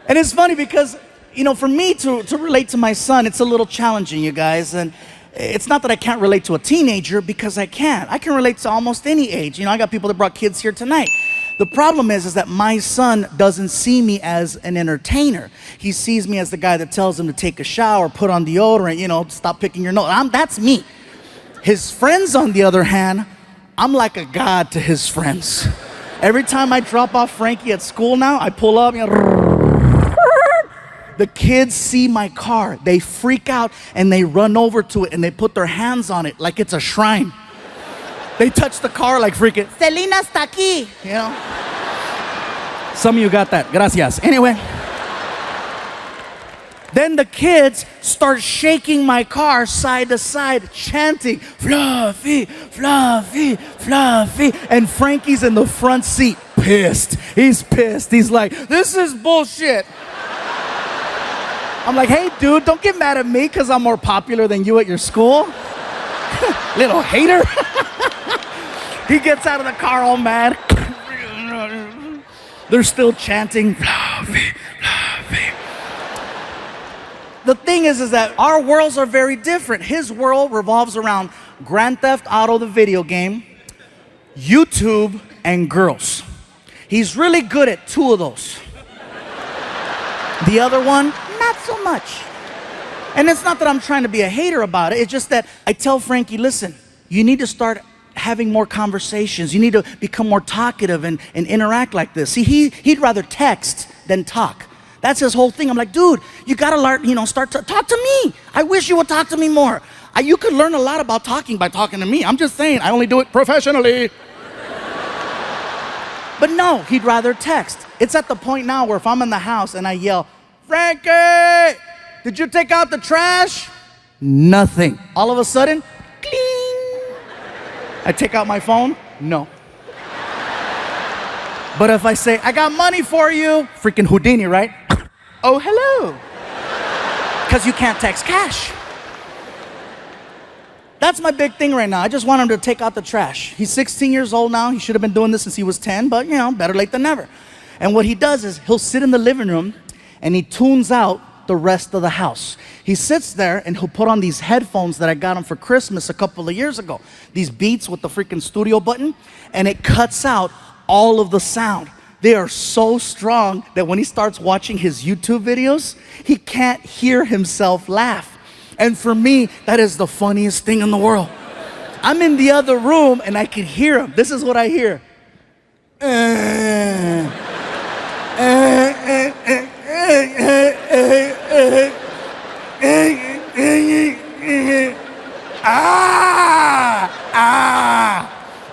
And it's funny because, for me to relate to my son, it's a little challenging, you guys. And it's not that I can't relate to a teenager, because I can. I can relate to almost any age. I got people that brought kids here tonight. The problem is that my son doesn't see me as an entertainer. He sees me as the guy that tells him to take a shower, put on deodorant, stop picking your nose. That's me. His friends, on the other hand, I'm like a god to his friends. Every time I drop off Frankie at school now, I pull up, the kids see my car. They freak out and they run over to it and they put their hands on it like it's a shrine. They touch the car like freaking, Selena está aquí, Some of you got that. Gracias. Anyway. Then the kids start shaking my car side to side, chanting, Fluffy, Fluffy, Fluffy. And Frankie's in the front seat, pissed. He's pissed. He's like, this is bullshit. I'm like, hey, dude, don't get mad at me because I'm more popular than you at your school. Little hater. He gets out of the car all mad. They're still chanting, Fluffy, Fluffy. The thing is that our worlds are very different. His world revolves around Grand Theft Auto, the video game, YouTube, and girls. He's really good at 2 of those. The other one, not so much. And it's not that I'm trying to be a hater about it. It's just that I tell Frankie, listen, you need to start having more conversations. You need to become more talkative and interact like this. See, he'd rather text than talk. That's his whole thing. I'm like, dude, you gotta learn, start to talk to me. I wish you would talk to me more. You could learn a lot about talking by talking to me. I'm just saying, I only do it professionally. But no, he'd rather text. It's at the point now where if I'm in the house and I yell, Frankie, did you take out the trash? Nothing. All of a sudden, cling. I take out my phone, no. But if I say, I got money for you, freaking Houdini, right? Oh, hello. Because you can't text cash. That's my big thing right now. I just want him to take out the trash. He's 16 years old now. He should have been doing this since he was 10, but better late than never. And what he does is he'll sit in the living room and he tunes out the rest of the house. He sits there and he'll put on these headphones that I got him for Christmas a couple of years ago. These Beats with the freaking studio button, and it cuts out all of the sound. They are so strong that when he starts watching his YouTube videos, he can't hear himself laugh. And for me, that is the funniest thing in the world. I'm in the other room and I can hear him. This is what I hear.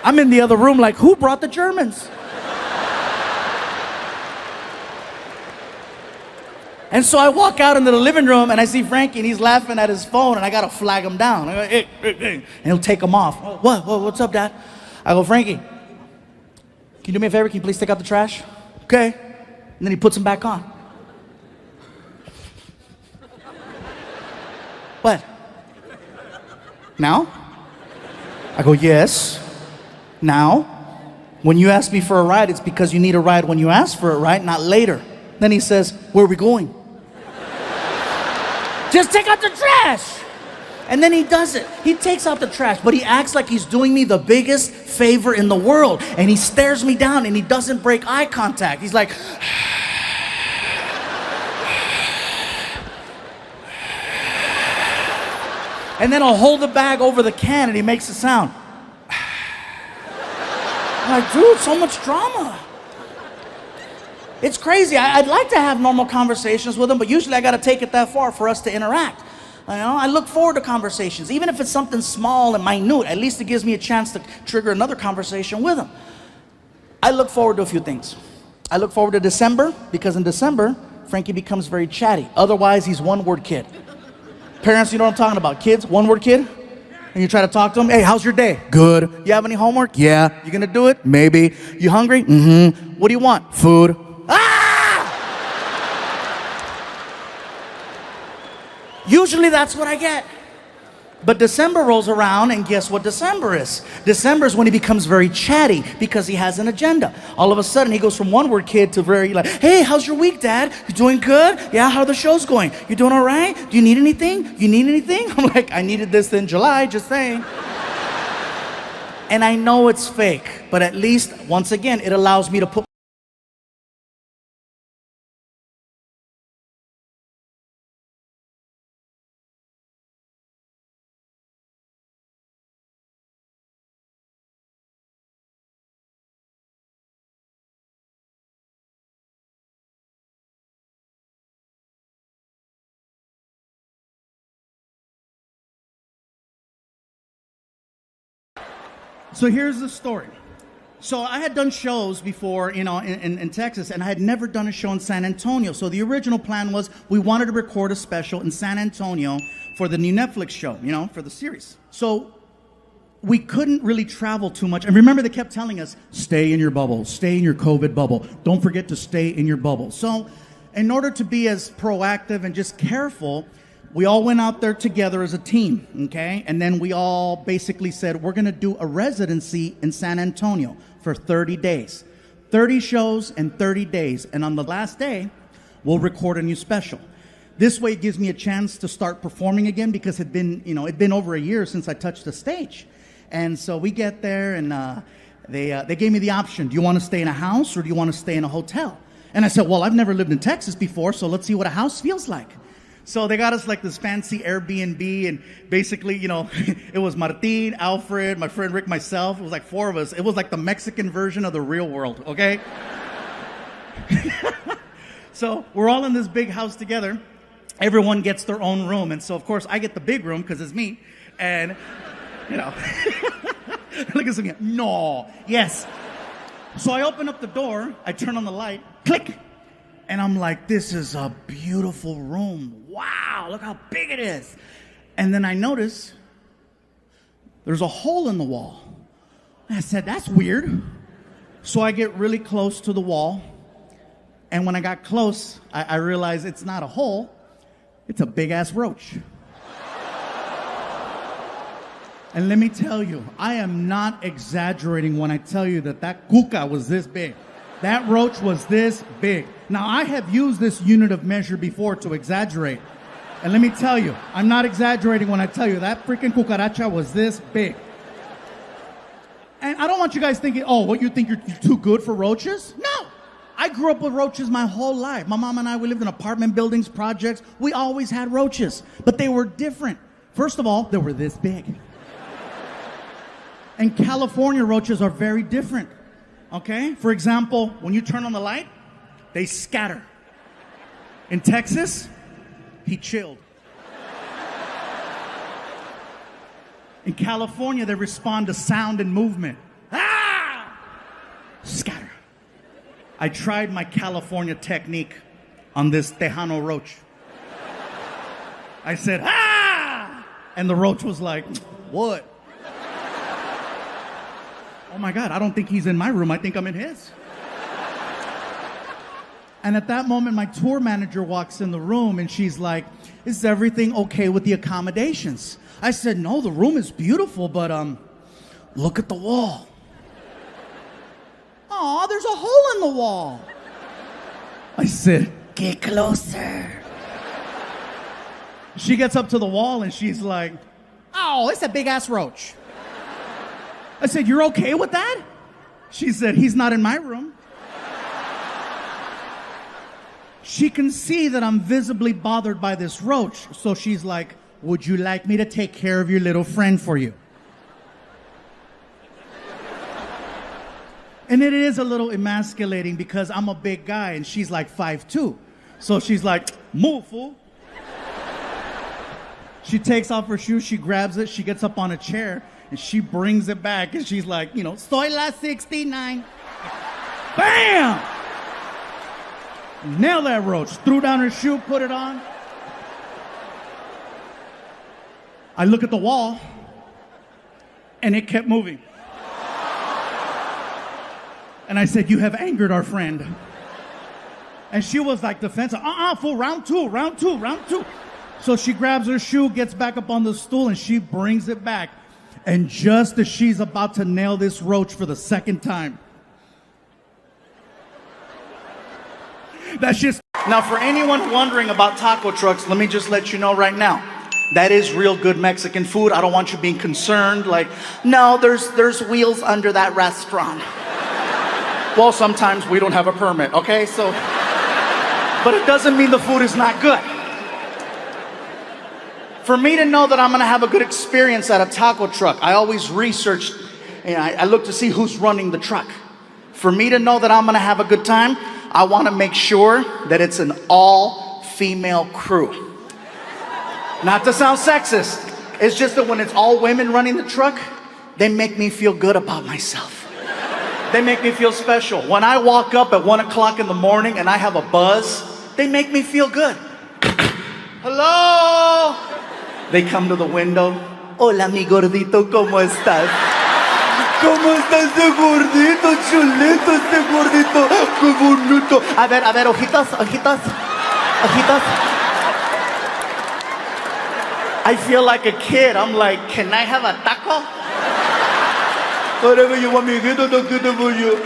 I'm in the other room like, who brought the Germans? And so I walk out into the living room and I see Frankie and he's laughing at his phone and I gotta flag him down. I go, hey. And he'll take him off. What's up, Dad? I go, Frankie, can you do me a favor? Can you please take out the trash? Okay. And then he puts them back on. What? Now? I go, yes. Now? When you ask me for a ride, it's because you need a ride when you ask for it, right? Not later. Then he says, where are we going? Just take out the trash. And then he does it. He takes out the trash, but he acts like he's doing me the biggest favor in the world. And he stares me down and he doesn't break eye contact. He's like, and then I'll hold the bag over the can and he makes a sound. I'm like, dude, so much drama. It's crazy. I'd like to have normal conversations with him, but usually I got to take it that far for us to interact. I look forward to conversations. Even if it's something small and minute, at least it gives me a chance to trigger another conversation with him. I look forward to a few things. I look forward to December, because in December, Frankie becomes very chatty. Otherwise, he's one-word kid. Parents, you know what I'm talking about. Kids, one-word kid. And you try to talk to them. Hey, how's your day? Good. You have any homework? Yeah. You gonna do it? Maybe. You hungry? Mm-hmm. What do you want? Food. Usually that's what I get. But December rolls around, and guess what December is? December is when he becomes very chatty because he has an agenda. All of a sudden, he goes from one-word kid to very like, hey, how's your week, Dad? You doing good? Yeah, how are the shows going? You doing all right? Do you need anything? You need anything? I'm like, I needed this in July, just saying. And I know it's fake, but at least, once again, it allows me to put So here's the story. So I had done shows before, in Texas, and I had never done a show in San Antonio. So the original plan was we wanted to record a special in San Antonio for the new Netflix show, for the series. So we couldn't really travel too much. And remember, they kept telling us, stay in your bubble, stay in your COVID bubble. Don't forget to stay in your bubble. So in order to be as proactive and just careful, we all went out there together as a team, okay? And then we all basically said, we're gonna do a residency in San Antonio for 30 days. 30 shows in 30 days. And on the last day, we'll record a new special. This way it gives me a chance to start performing again because it'd been over a year since I touched the stage. And so we get there and they gave me the option. Do you wanna stay in a house or do you wanna stay in a hotel? And I said, well, I've never lived in Texas before, so let's see what a house feels like. So they got us like this fancy Airbnb, and basically, it was Martin, Alfred, my friend Rick, myself. It was like 4 of us. It was like the Mexican version of the real world, okay? So we're all in this big house together. Everyone gets their own room. And so, of course, I get the big room because it's me. And, look at something. No. Yes. So I open up the door. I turn on the light. Click. And I'm like, this is a beautiful room. Wow, look how big it is. And then I notice there's a hole in the wall. And I said, that's weird. So I get really close to the wall. And when I got close, I realized it's not a hole. It's a big-ass roach. And let me tell you, I am not exaggerating when I tell you that cuca was this big. That roach was this big. Now, I have used this unit of measure before to exaggerate. And let me tell you, I'm not exaggerating when I tell you that freaking cucaracha was this big. And I don't want you guys thinking, oh, what, you think you're too good for roaches? No! I grew up with roaches my whole life. My mom and I, we lived in apartment buildings, projects. We always had roaches, but they were different. First of all, they were this big. And California roaches are very different. Okay? For example, when you turn on the light, they scatter. In Texas, he chilled. In California, they respond to sound and movement. Ah! Scatter. I tried my California technique on this Tejano roach. I said, ah! And the roach was like, what? Oh my God, I don't think he's in my room. I think I'm in his. And at that moment, my tour manager walks in the room and she's like, is everything okay with the accommodations? I said, no, the room is beautiful, but look at the wall. Aw, there's a hole in the wall. I said, get closer. She gets up to the wall and she's like, oh, it's a big ass roach. I said, you're okay with that? She said, he's not in my room. She can see that I'm visibly bothered by this roach. So she's like, would you like me to take care of your little friend for you? And it is a little emasculating because I'm a big guy and she's like 5'2". So she's like, move, fool. She takes off her shoes, she grabs it, she gets up on a chair, and she brings it back, and she's like, soy la 69. Bam! Nailed that roach. Threw down her shoe, put it on. I look at the wall, and it kept moving. And I said, you have angered our friend. And she was like defensive. Fool, round two. So she grabs her shoe, gets back up on the stool, and she brings it back. And just as she's about to nail this roach for the second time, that's just... Now, for anyone wondering about taco trucks, let me just let you know right now. That is real good Mexican food. I don't want you being concerned, like, no, there's wheels under that restaurant. Well, sometimes we don't have a permit, okay? So, but it doesn't mean the food is not good. For me to know that I'm gonna have a good experience at a taco truck, I always research, and I look to see who's running the truck. For me to know that I'm gonna have a good time, I wanna make sure that it's an all-female crew. Not to sound sexist, it's just that when it's all women running the truck, they make me feel good about myself. They make me feel special. When I walk up at 1 o'clock in the morning and I have a buzz, they make me feel good. Hello? They come to the window. Hola, mi gordito, ¿cómo estás? ¿Cómo está ese gordito, chulito, este gordito? ¡Qué bonito! A ver, ojitos. I feel like a kid. I'm like, can I have a taco? Whatever you want me to get, I'll get it for you.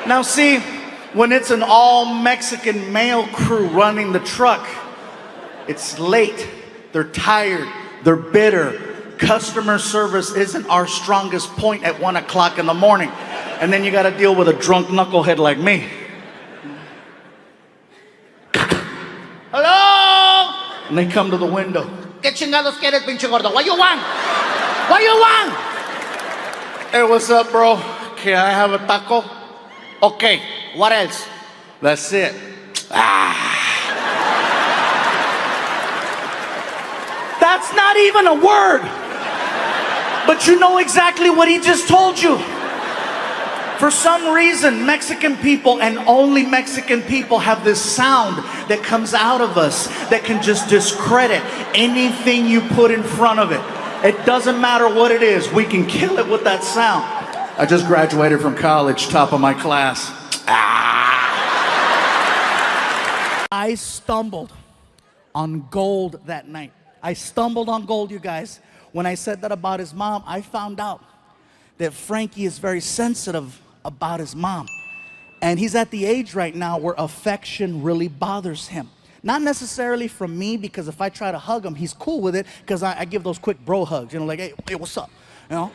Now see, when it's an all-Mexican male crew running the truck, it's late, they're tired, they're bitter. Customer service isn't our strongest point at 1 o'clock in the morning. And then you gotta deal with a drunk knucklehead like me. Hello? And they come to the window. ¿Qué chingados quieres, pinche gordo? What you want? What you want? Hey, what's up, bro? Can I have a taco? Okay, what else? That's it. That's not even a word. But you know exactly what he just told you. For some reason, Mexican people and only Mexican people have this sound that comes out of us that can just discredit anything you put in front of it. It doesn't matter what it is, we can kill it with that sound. I just graduated from college, top of my class. I stumbled on gold that night. I stumbled on gold, you guys. When I said that about his mom, I found out that Frankie is very sensitive about his mom. And he's at the age right now where affection really bothers him. Not necessarily from me, because if I try to hug him, he's cool with it, because I give those quick bro hugs, you know, like, hey, what's up, you know?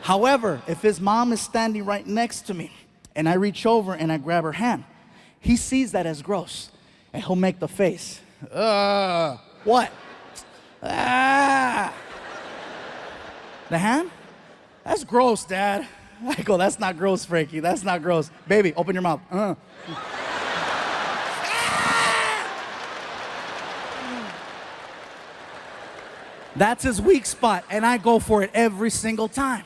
However, if his mom is standing right next to me, and I reach over and I grab her hand, he sees that as gross, and he'll make the face. What? The hand? That's gross, Dad. I go, that's not gross, Frankie. That's not gross. Baby, open your mouth. That's his weak spot, and I go for it every single time.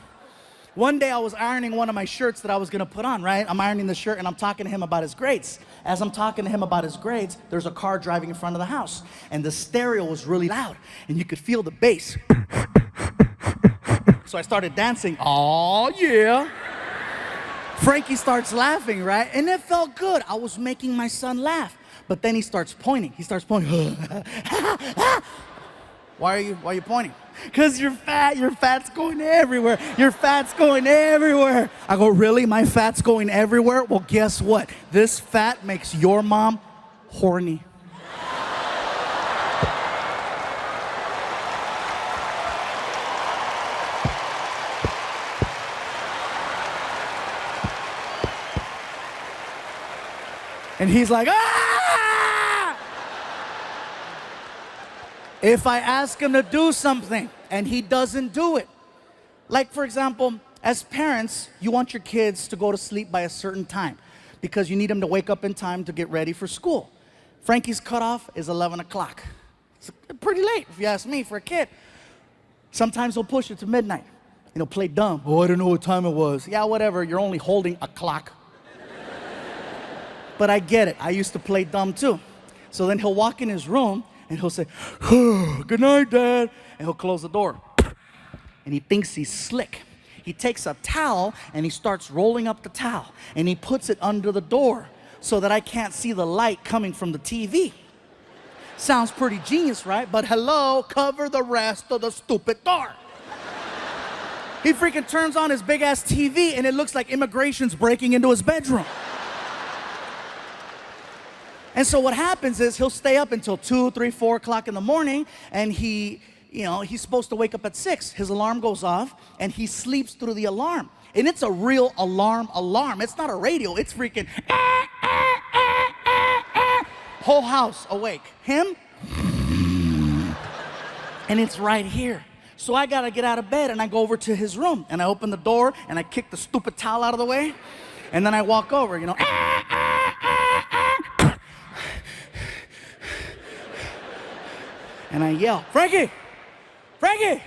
One day I was ironing one of my shirts that I was gonna put on, right? I'm ironing the shirt and I'm talking to him about his grades. As I'm talking to him about his grades, there's a car driving in front of the house, and the stereo was really loud, and you could feel the bass. So I started dancing. Oh yeah. Frankie starts laughing, right? And it felt good. I was making my son laugh. But then he starts pointing. He starts pointing. Why are you pointing? Because you're fat. Your fat's going everywhere. Your fat's going everywhere. I go, really? My fat's going everywhere? Well, guess what? This fat makes your mom horny. And he's like, ah! If I ask him to do something and he doesn't do it, like for example, as parents, you want your kids to go to sleep by a certain time because you need them to wake up in time to get ready for school. Frankie's cutoff is 11 o'clock. It's pretty late, if you ask me, for a kid. Sometimes he'll push it to midnight. You know, play dumb. Oh, I don't know what time it was. Yeah, whatever, you're only holding a clock. But I get it. I used to play dumb too. So then he'll walk in his room and he'll say, oh, good night, Dad. And he'll close the door. And he thinks he's slick. He takes a towel and he starts rolling up the towel. And he puts it under the door so that I can't see the light coming from the TV. Sounds pretty genius, right? But hello, cover the rest of the stupid door. He freaking turns on his big ass TV and it looks like immigration's breaking into his bedroom. And so what happens is he'll stay up until 2, 3, 4 o'clock in the morning, and he's supposed to wake up at 6. His alarm goes off, and he sleeps through the alarm. And it's a real alarm. It's not a radio. It's freaking whole house awake. Him, and it's right here. So I gotta get out of bed, and I go over to his room, and I open the door, and I kick the stupid towel out of the way, and then I walk over, and I yell, Frankie! Frankie!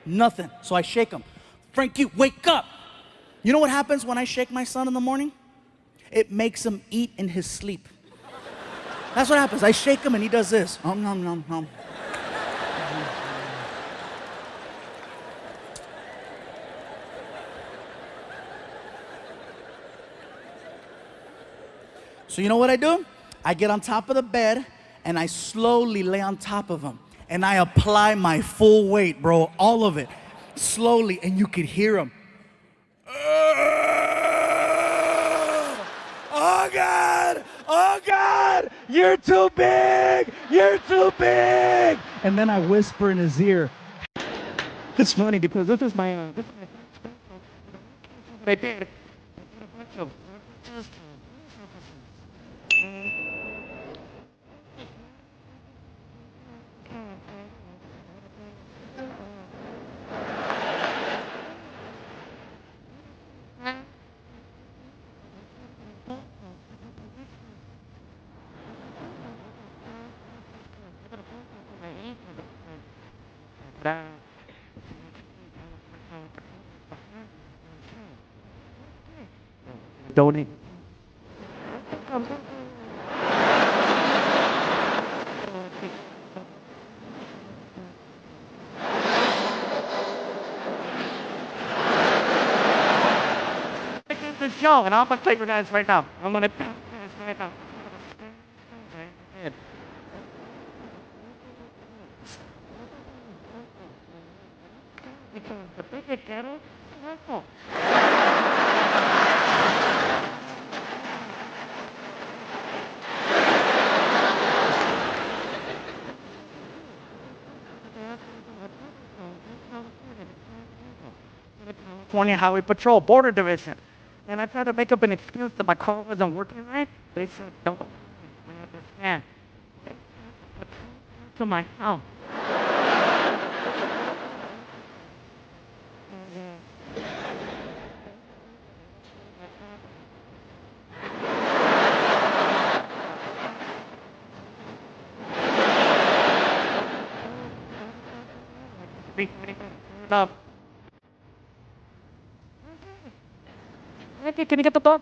Nothing. So I shake him. Frankie, wake up! You know what happens when I shake my son in the morning? It makes him eat in his sleep. That's what happens. I shake him and he does this. Nom, nom, nom. So you know what I do? I get on top of the bed and I slowly lay on top of him. And I apply my full weight, bro, all of it. Slowly, and you could hear him. Oh God! Oh God! You're too big! You're too big! And then I whisper in his ear. It's funny because this is my right there. Donate. The show, and I'm gonna play for guys right now. I'm gonna right now. California Highway Patrol, Border Division. And I tried to make up an excuse that my car wasn't working right. They said, don't understand. To my house. Up. Can you get the dog?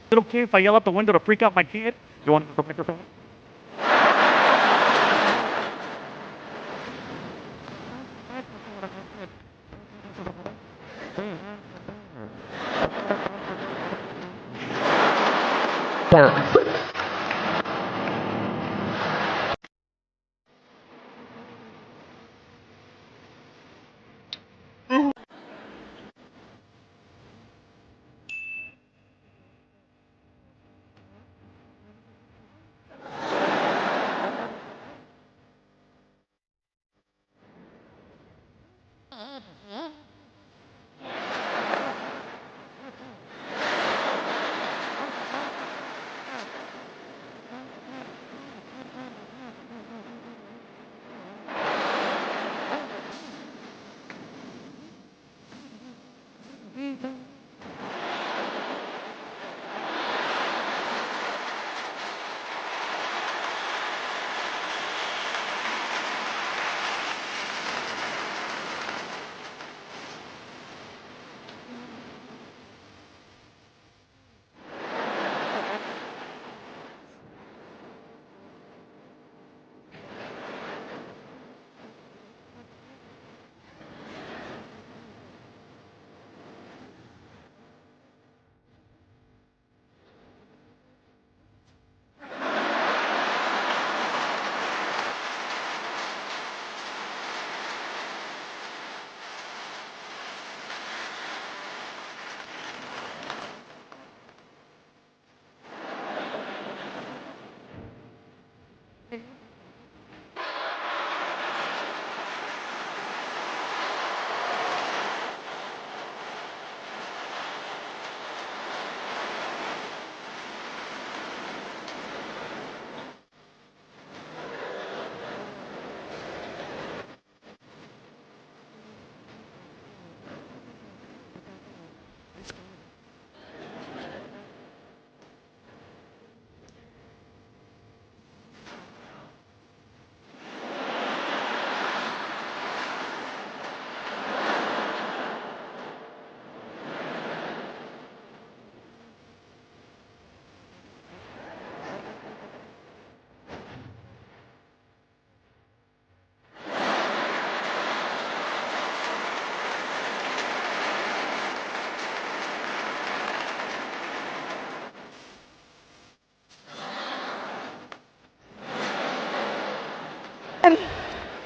Is it okay if I yell out the window to freak out my kid? You want the microphone?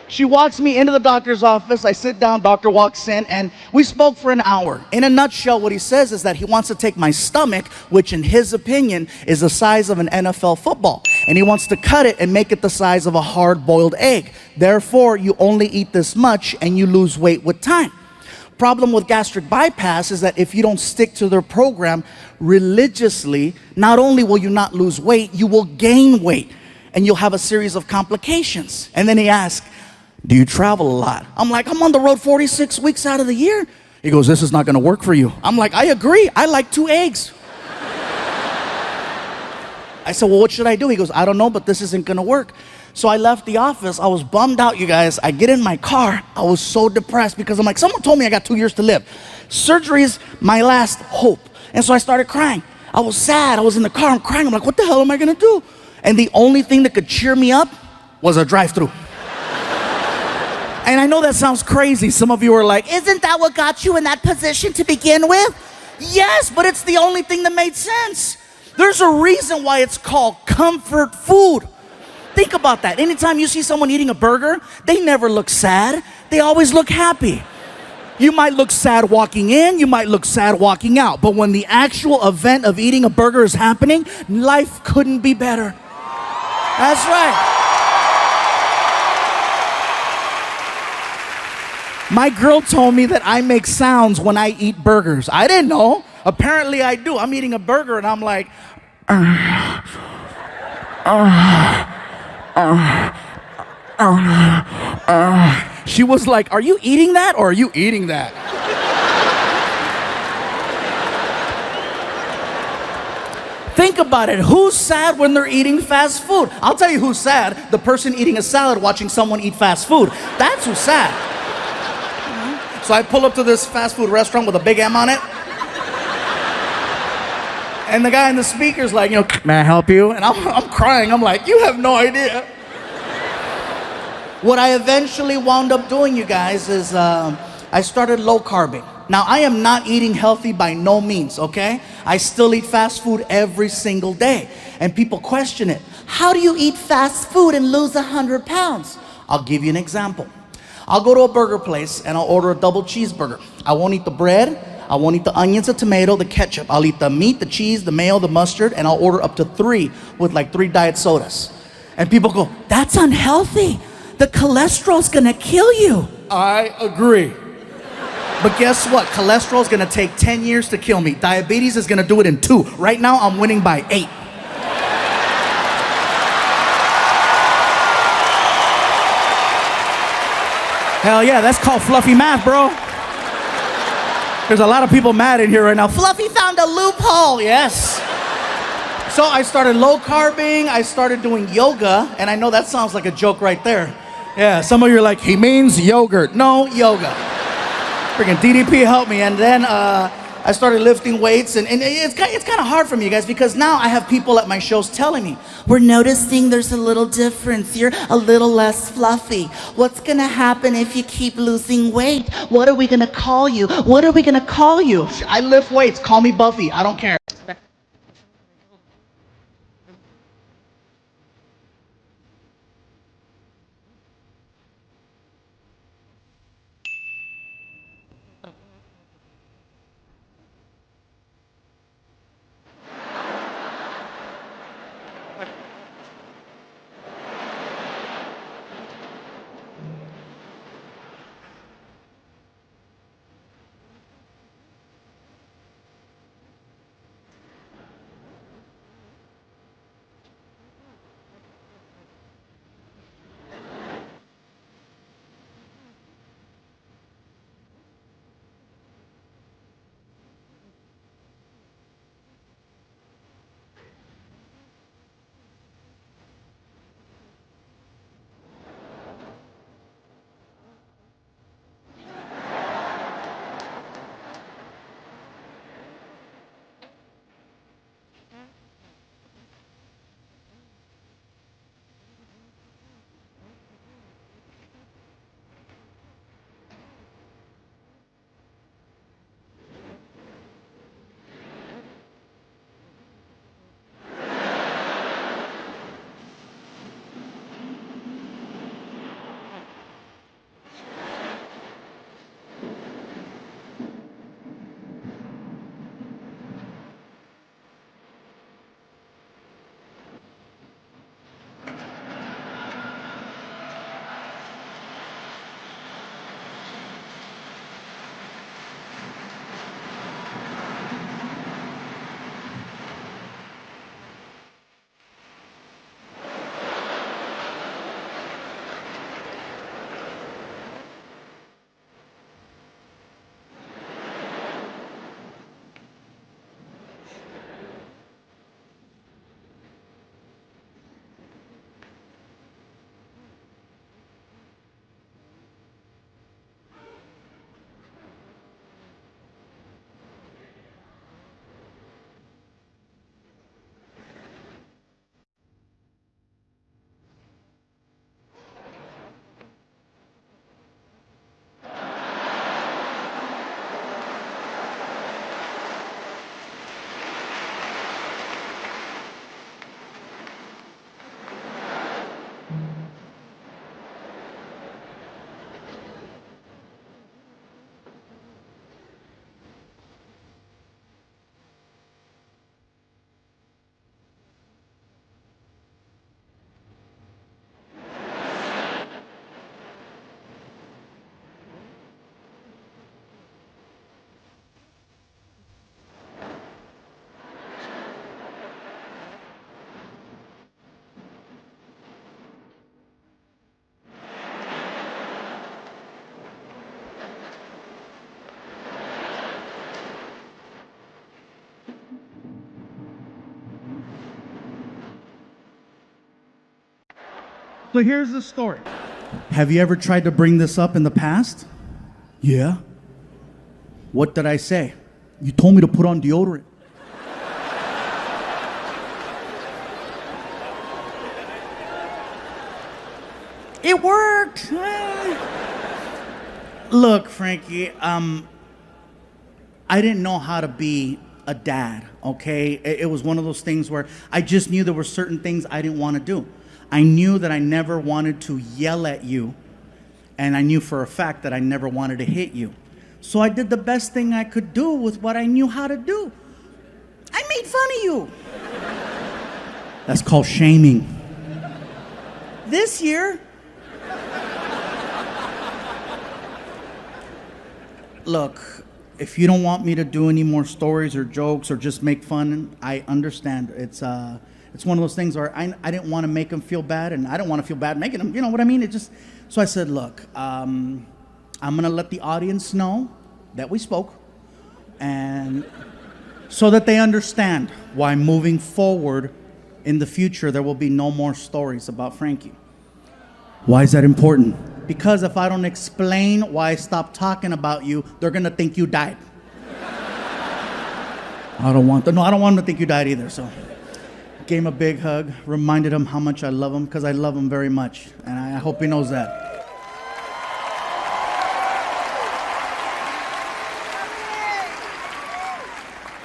She walks me into the doctor's office. I sit down, doctor walks in, and we spoke for an hour. In a nutshell, what he says is that he wants to take my stomach, which in his opinion is the size of an NFL football, and he wants to cut it and make it the size of a hard-boiled egg. Therefore, you only eat this much and you lose weight with time. Problem with gastric bypass is that if you don't stick to their program religiously, not only will you not lose weight, you will gain weight, and you'll have a series of complications. And then he asked, do you travel a lot? I'm like, I'm on the road 46 weeks out of the year. He goes, this is not gonna work for you. I'm like, I agree, I like 2 eggs. I said, well, what should I do? He goes, I don't know, but this isn't gonna work. So I left the office. I was bummed out, you guys. I get in my car. I was so depressed because I'm like, someone told me I got 2 years to live. Surgery is my last hope. And so I started crying. I was sad. I was in the car. I'm crying. I'm like, what the hell am I gonna do? And the only thing that could cheer me up was a drive-thru. And I know that sounds crazy. Some of you are like, isn't that what got you in that position to begin with? Yes, but it's the only thing that made sense. There's a reason why it's called comfort food. Think about that. Anytime you see someone eating a burger, they never look sad. They always look happy. You might look sad walking in, you might look sad walking out, but when the actual event of eating a burger is happening, life couldn't be better. That's right. My girl told me that I make sounds when I eat burgers. I didn't know. Apparently I do. I'm eating a burger and I'm like, She was like, are you eating that or are you eating that? Think about it. Who's sad when they're eating fast food? I'll tell you who's sad. The person eating a salad watching someone eat fast food. That's who's sad. So I pull up to this fast food restaurant with a big M on it. And the guy in the speaker's like, may I help you? And I'm crying. I'm like, you have no idea. What I eventually wound up doing, you guys, is I started low carbing. Now, I am not eating healthy by no means, okay? I still eat fast food every single day. And people question it. How do you eat fast food and lose 100 pounds? I'll give you an example. I'll go to a burger place and I'll order a double cheeseburger. I won't eat the bread, I won't eat the onions, the tomato, the ketchup. I'll eat the meat, the cheese, the mayo, the mustard, and I'll order up to 3 with like 3 diet sodas. And people go, that's unhealthy. The cholesterol's gonna kill you. I agree. But guess what? Cholesterol's gonna take 10 years to kill me. Diabetes is gonna do it in 2. Right now, I'm winning by 8. Hell yeah, that's called fluffy math, bro. There's a lot of people mad in here right now. Fluffy found a loophole, yes. So I started low carbing, I started doing yoga, and I know that sounds like a joke right there. Yeah, some of you are like, he means yogurt. No, yoga. Freaking DDP helped me, and then I started lifting weights, and it's kind of hard for me, guys, because now I have people at my shows telling me, we're noticing there's a little difference. You're a little less fluffy. What's gonna happen if you keep losing weight? What are we gonna call you? What are we gonna call you? I lift weights. Call me Buffy. I don't care. So here's the story. Have you ever tried to bring this up in the past? Yeah. What did I say? You told me to put on deodorant. It worked. Look, Frankie, I didn't know how to be a dad, okay? It was one of those things where I just knew there were certain things I didn't want to do. I knew that I never wanted to yell at you, and I knew for a fact that I never wanted to hit you. So I did the best thing I could do with what I knew how to do. I made fun of you. That's called shaming. This year, look, if you don't want me to do any more stories or jokes or just make fun, I understand. It's one of those things where I didn't want to make him feel bad, and I don't want to feel bad making him, you know what I mean? So I said, look, I'm going to let the audience know that we spoke, and so that they understand why moving forward in the future there will be no more stories about Frankie. Why is that important? Because if I don't explain why I stopped talking about you, they're going to think you died. I don't want them to think you died either, so gave him a big hug, reminded him how much I love him, because I love him very much, and I hope he knows that.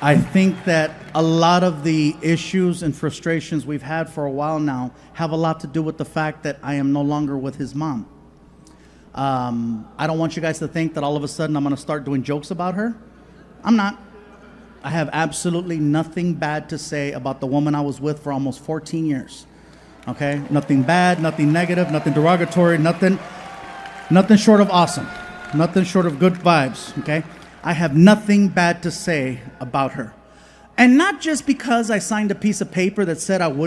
I think that a lot of the issues and frustrations we've had for a while now have a lot to do with the fact that I am no longer with his mom. I don't want you guys to think that all of a sudden I'm going to start doing jokes about her. I'm not. I have absolutely nothing bad to say about the woman I was with for almost 14 years. Okay? Nothing bad, nothing negative, nothing derogatory, nothing short of awesome. Nothing short of good vibes. Okay? I have nothing bad to say about her. And not just because I signed a piece of paper that said I wouldn't.